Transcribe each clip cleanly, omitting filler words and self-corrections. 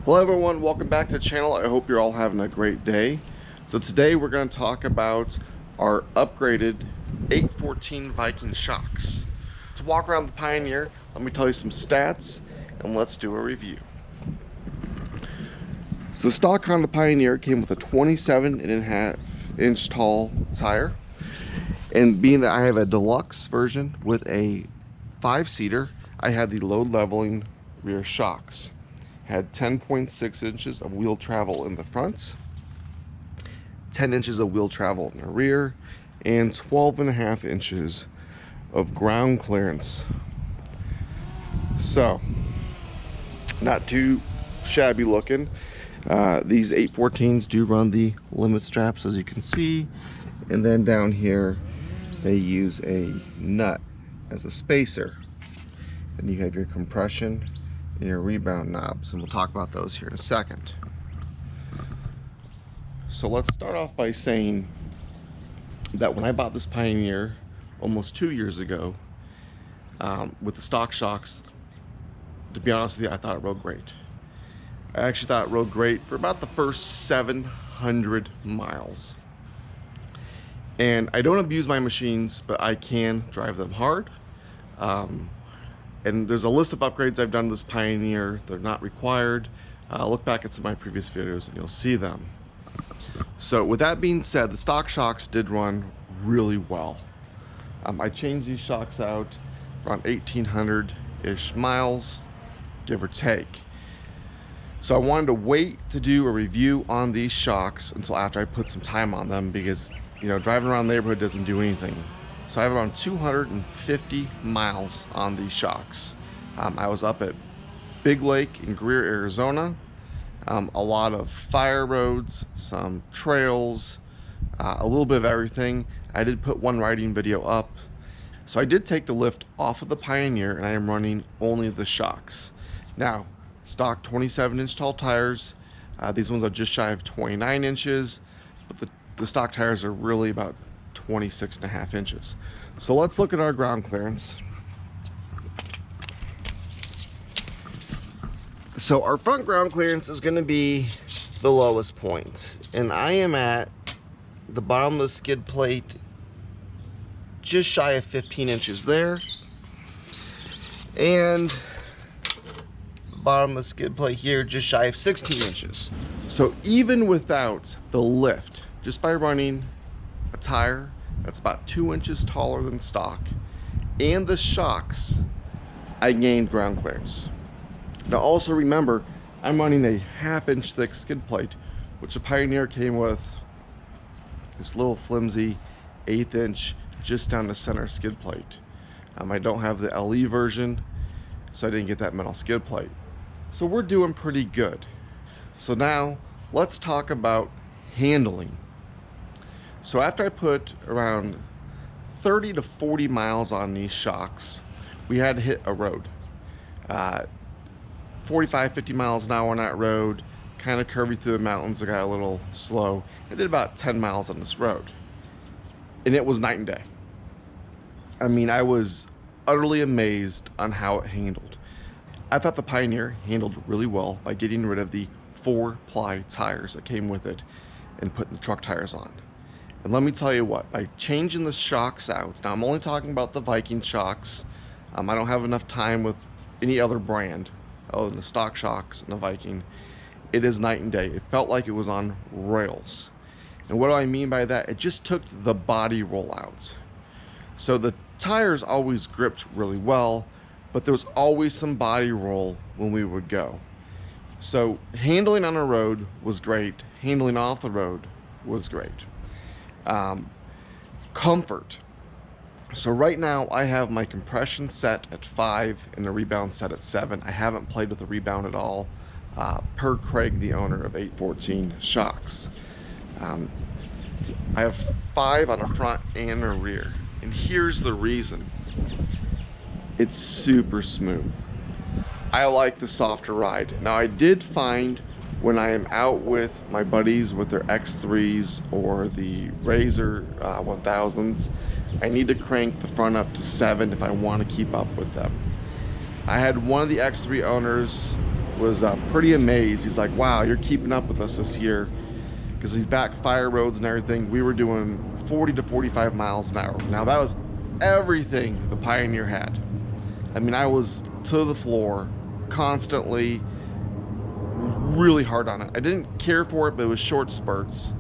Hello everyone, welcome back to the channel. I hope you're all having a great day. So today we're going to talk about our upgraded 814 Viking shocks. Let's walk around the Pioneer, let me tell you some stats, and let's do a review. So the stock Honda Pioneer came with a 27.5-inch tall tire, and being that I have a deluxe version with a 5-seater, I had the load leveling rear shocks. Had 10.6 inches of wheel travel in the front, 10 inches of wheel travel in the rear, and 12.5 inches of ground clearance. So, not too shabby looking. These 814s do run the limit straps, as you can see, and then down here they use a nut as a spacer. And you have your compression and your rebound knobs, and we'll talk about those here in a second. So let's start off by saying that when I bought this Pioneer almost 2 years ago, with the stock shocks, to be honest with you, I thought it rode great. I actually thought it rode great for about the first 700 miles. And I don't abuse my machines, but I can drive them hard. And there's a list of upgrades I've done to this Pioneer. They're not required. Look back at some of my previous videos and you'll see them. So with that being said, the stock shocks did run really well. I changed these shocks out around 1,800-ish miles, give or take. So I wanted to wait to do a review on these shocks until after I put some time on them, because driving around the neighborhood doesn't do anything. So I have around 250 miles on these shocks. I was up at Big Lake in Greer, Arizona. A lot of fire roads, some trails, a little bit of everything. I did put one riding video up. So I did take the lift off of the Pioneer, and I am running only the shocks. Now, stock 27-inch tall tires. These ones are just shy of 29 inches, but the stock tires are really about 26.5 inches. So let's look at our ground clearance. So our front ground clearance is going to be the lowest point, and I am at the bottom of the skid plate just shy of 15 inches there, and the bottom of the skid plate here just shy of 16 inches. So even without the lift, just by running a tire that's about 2 inches taller than stock and the shocks, I gained ground clearance. Now also remember, I'm running a 1/2 inch thick skid plate, which the Pioneer came with this little flimsy 1/8 inch just down the center skid plate. I don't have the LE version, so I didn't get that metal skid plate. So we're doing pretty good. So now let's talk about handling. So after I put around 30 to 40 miles on these shocks, we had to hit a road. 45, 50 miles an hour on that road, kind of curvy through the mountains. I got a little slow. I did about 10 miles on this road, and it was night and day. I mean, I was utterly amazed on how it handled. I thought the Pioneer handled really well by getting rid of the 4-ply tires that came with it and putting the truck tires on. And let me tell you what, by changing the shocks out, now I'm only talking about the Viking shocks. I don't have enough time with any other brand other than the stock shocks and the Viking. It is night and day. It felt like it was on rails. And what do I mean by that? It just took the body roll out. So the tires always gripped really well, but there was always some body roll when we would go. So handling on a road was great. Handling off the road was great. Comfort. So right now I have my compression set at 5 and the rebound set at 7. I haven't played with the rebound at all, per Craig, the owner of 814 shocks. I have 5 on the front and the rear, and here's the reason. It's super smooth. I like the softer ride. Now I did find when I am out with my buddies with their X3s or the Razor 1000s, I need to crank the front up to 7 if I want to keep up with them. I had one of the X3 owners was pretty amazed. He's like, wow, you're keeping up with us this year. Because these back fire roads and everything, we were doing 40 to 45 miles an hour. Now that was everything the Pioneer had. I mean, I was to the floor constantly, really hard on it. I didn't care for it, but it was short spurts.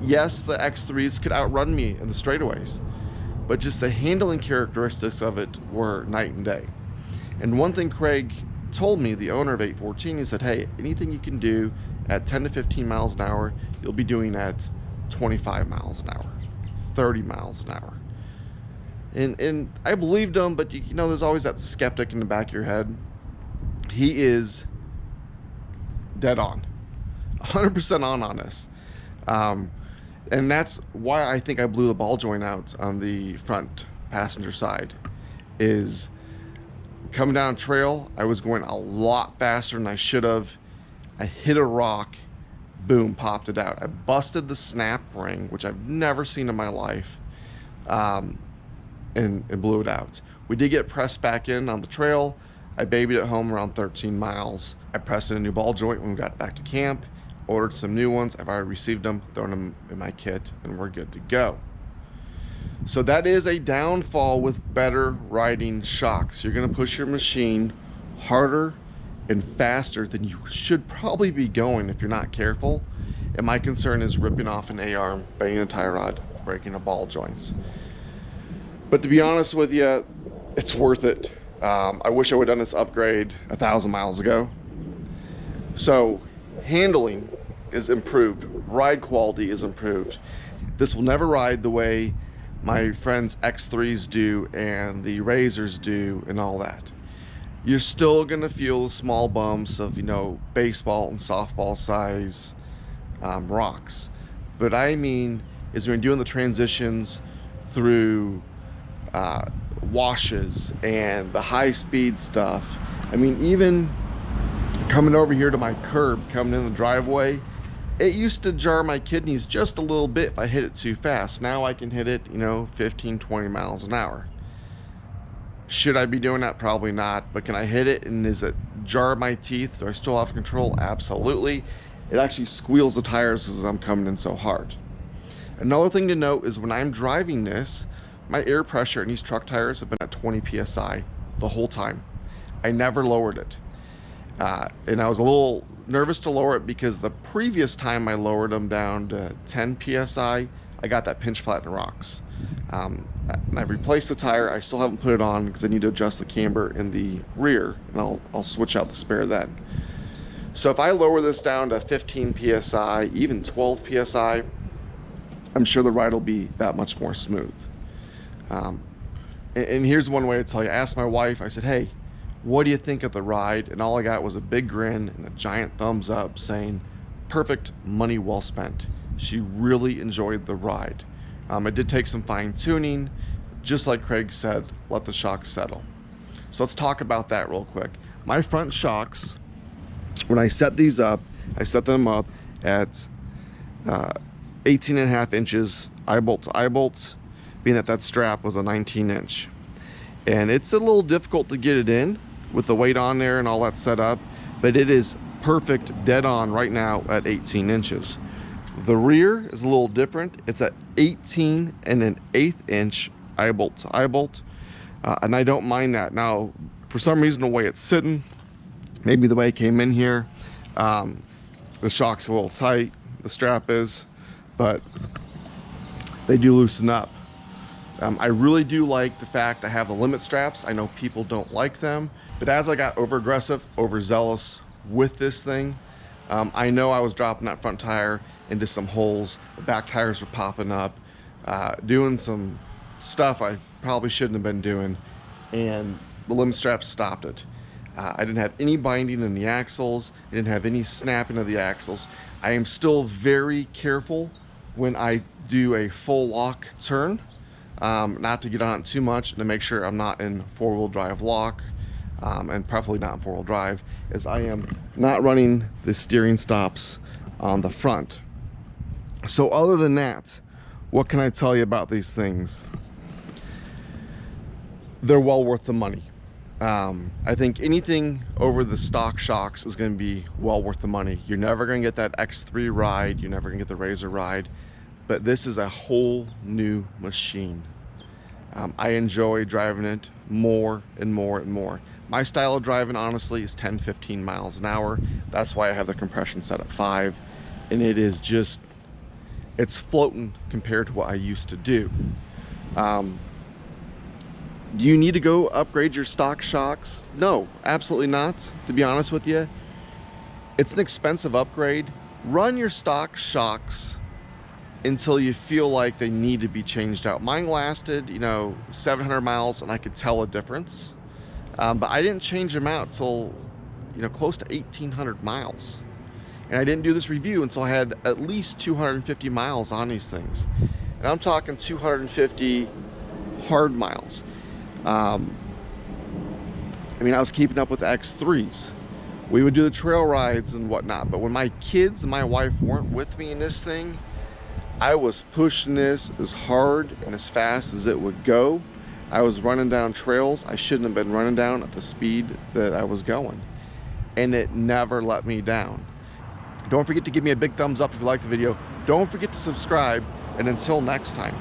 Yes, the X3s could outrun me in the straightaways, but just the handling characteristics of it were night and day. And one thing Craig told me, the owner of 814, he said, hey, anything you can do at 10 to 15 miles an hour, you'll be doing at 25 miles an hour, 30 miles an hour. And I believed him, but you know, there's always that skeptic in the back of your head. He is dead on, 100% on this. And that's why I think I blew the ball joint out on the front passenger side. Is coming down trail, I was going a lot faster than I should have. I hit a rock, boom, popped it out. I busted the snap ring, which I've never seen in my life, and blew it out. We did get pressed back in on the trail. I babied it home around 13 miles. I pressed in a new ball joint when we got back to camp, ordered some new ones. I've already received them, thrown them in my kit, and we're good to go. So that is a downfall with better riding shocks. You're gonna push your machine harder and faster than you should probably be going if you're not careful. And my concern is ripping off an A-arm, banging a tie rod, breaking a ball joints. But to be honest with you, it's worth it. I wish I would have done this upgrade 1,000 miles ago. So handling is improved, ride quality is improved. This will never ride the way my friends X3s do and the Razors do and all that. You're still gonna feel the small bumps of, you know, baseball and softball size rocks. But I mean, is when you're doing the transitions through washes and the high speed stuff. I mean, even coming over here to my curb, coming in the driveway, it used to jar my kidneys just a little bit if I hit it too fast. Now I can hit it, you know, 15, 20 miles an hour. Should I be doing that? Probably not. But can I hit it and does it jar my teeth? Do I still have control? Absolutely. It actually squeals the tires as I'm coming in so hard. Another thing to note is when I'm driving this, my air pressure in these truck tires have been at 20 PSI the whole time. I never lowered it. And I was a little nervous to lower it because the previous time I lowered them down to 10 PSI, I got that pinch flat in rocks. And I've replaced the tire. I still haven't put it on because I need to adjust the camber in the rear, and I'll switch out the spare then. So if I lower this down to 15 PSI, even 12 PSI, I'm sure the ride will be that much more smooth. And here's one way to tell you. I asked my wife, I said, hey, what do you think of the ride? And all I got was a big grin and a giant thumbs up saying, perfect, money well spent. She really enjoyed the ride. It did take some fine tuning. Just like Craig said, let the shocks settle. So let's talk about that real quick. My front shocks, when I set these up, I set them up at 18.5 inches eye-bolt to eye-bolt, being that strap was a 19-inch. And it's a little difficult to get it in with the weight on there and all that set up, but it is perfect, dead on right now at 18 inches. The rear is a little different. It's at 18 and an 1/8 inch eye-bolt to eye-bolt, and I don't mind that. Now, for some reason, the way it's sitting, maybe the way it came in here, the shock's a little tight, the strap is, but they do loosen up. I really do like the fact I have the limit straps. I know people don't like them, but as I got over aggressive, overzealous with this thing, I know I was dropping that front tire into some holes. The back tires were popping up, doing some stuff I probably shouldn't have been doing, and the limit straps stopped it. I didn't have any binding in the axles. I didn't have any snapping of the axles. I am still very careful when I do a full lock turn, not to get on it too much, and to make sure I'm not in four-wheel drive lock, and preferably not in four-wheel drive, as I am not running the steering stops on the front. So other than that, what can I tell you about these things? They're well worth the money. I think anything over the stock shocks is going to be well worth the money. You're never going to get that X3 ride. You're never going to get the Razor ride. But this is a whole new machine. I enjoy driving it more and more and more. My style of driving, honestly, is 10-15 miles an hour. That's why I have the compression set at 5. And it is just, it's floating compared to what I used to do. Do you need to go upgrade your stock shocks? No, absolutely not, to be honest with you. It's an expensive upgrade. Run your stock shocks until you feel like they need to be changed out. Mine lasted, 700 miles and I could tell a difference. But I didn't change them out till, close to 1,800 miles. And I didn't do this review until I had at least 250 miles on these things. And I'm talking 250 hard miles. I was keeping up with X3s. We would do the trail rides and whatnot, but when my kids and my wife weren't with me in this thing, I was pushing this as hard and as fast as it would go. I was running down trails I shouldn't have been running down at the speed that I was going, and it never let me down. Don't forget to give me a big thumbs up if you like the video. Don't forget to subscribe, and until next time.